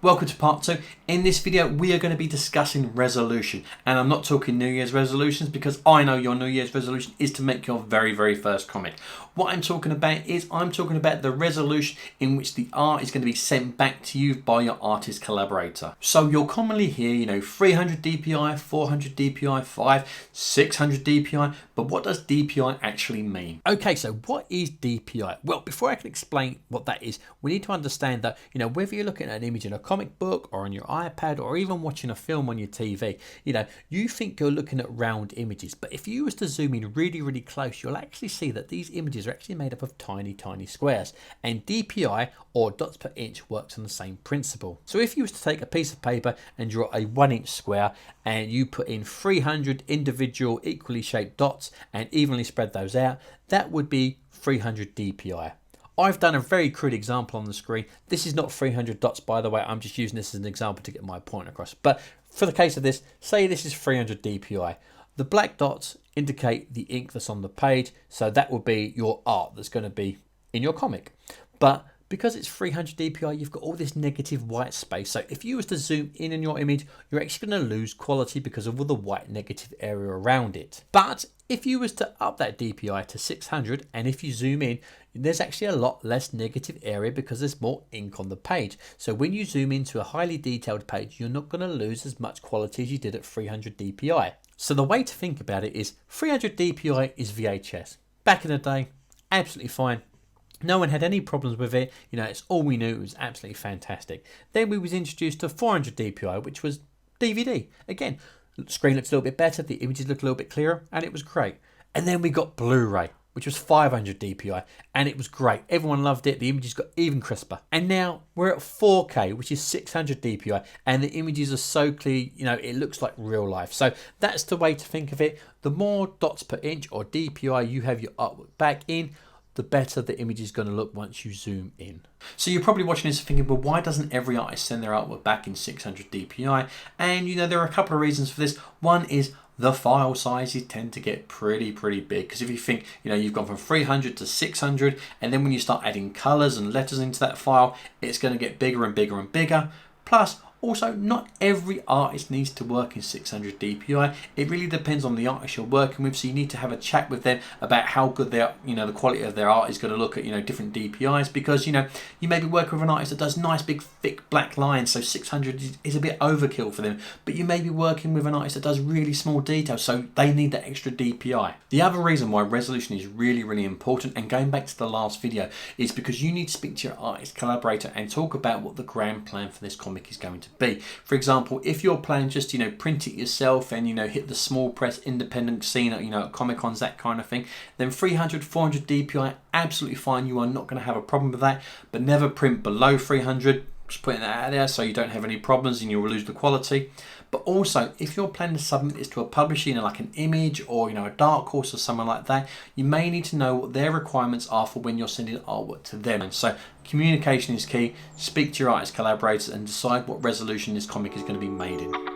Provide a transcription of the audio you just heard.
Welcome to part 2. In this video we are going to be discussing resolution, and I'm not talking New Year's resolutions because I know your New Year's resolution is to make your very first comic. What I'm talking about is the resolution in which the art is going to be sent back to you by your artist collaborator. So you'll commonly hear 300 DPI, 400 DPI, 600 DPI, but what does DPI actually mean? Okay, so what is DPI? Well, before I can explain what that is, we need to understand that whether you're looking at an image in a comic book or on your iPad or even watching a film on your TV, you think you're looking at round images, but if you was to zoom in really close, you'll actually see that these images are actually made up of tiny squares, and DPI or dots per inch works on the same principle. So if you was to take a piece of paper and draw a 1 inch square and you put in 300 individual equally shaped dots and evenly spread those out, that would be 300 DPI. I've done a very crude example on the screen. This is not 300 dots, by the way. I'm just using this as an example to get my point across. But for the case of this, say this is 300 DPI. The black dots indicate the ink that's on the page, so that will be your art that's going to be in your comic. But because it's 300 DPI, you've got all this negative white space. So if you was to zoom in your image, you're actually going to lose quality because of all the white negative area around it. But if you was to up that DPI to 600, and if you zoom in, there's actually a lot less negative area because there's more ink on the page. So when you zoom into a highly detailed page, you're not going to lose as much quality as you did at 300 DPI. So the way to think about it is 300 DPI is VHS. Back in the day, absolutely fine. No one had any problems with it. It's all we knew. It was absolutely fantastic. Then we was introduced to 400 DPI, which was DVD. Again, the screen looks a little bit better, the images look a little bit clearer, and it was great. And then we got Blu-ray, which was 500 DPI, and it was great. Everyone loved it. The images got even crisper. And now we're at 4K, which is 600 DPI, and the images are so clear, it looks like real life. So that's the way to think of it. The more dots per inch or DPI you have your artwork back in, the better the image is going to look once you zoom in. So you're probably watching this thinking, well, why doesn't every artist send their artwork back in 600 DPI? And there are a couple of reasons for this. One is the file sizes tend to get pretty big, because if you think you've gone from 300 to 600, and then when you start adding colors and letters into that file, it's going to get bigger and bigger. Plus, also, not every artist needs to work in 600 DPI. It really depends on the artist you're working with, so you need to have a chat with them about how good their, the quality of their art is going to look at, different DPIs, because, you may be working with an artist that does nice big thick black lines, so 600 is a bit overkill for them, but you may be working with an artist that does really small details, so they need that extra DPI. The other reason why resolution is really important, and going back to the last video, is because you need to speak to your artist collaborator and talk about what the grand plan for this comic is going to be. For example, if your plan just print it yourself and hit the small press independent scene at at Comic-Cons, that kind of thing, then 300 400 DPI absolutely fine. You are not going to have a problem with that, but never print below 300. Just putting that out there so you don't have any problems and you'll lose the quality. But also, if you're planning to submit this to a publisher, like an Image or a Dark Horse or someone like that, you may need to know what their requirements are for when you're sending artwork to them. And so communication is key. Speak to your artist collaborators and decide what resolution this comic is going to be made in.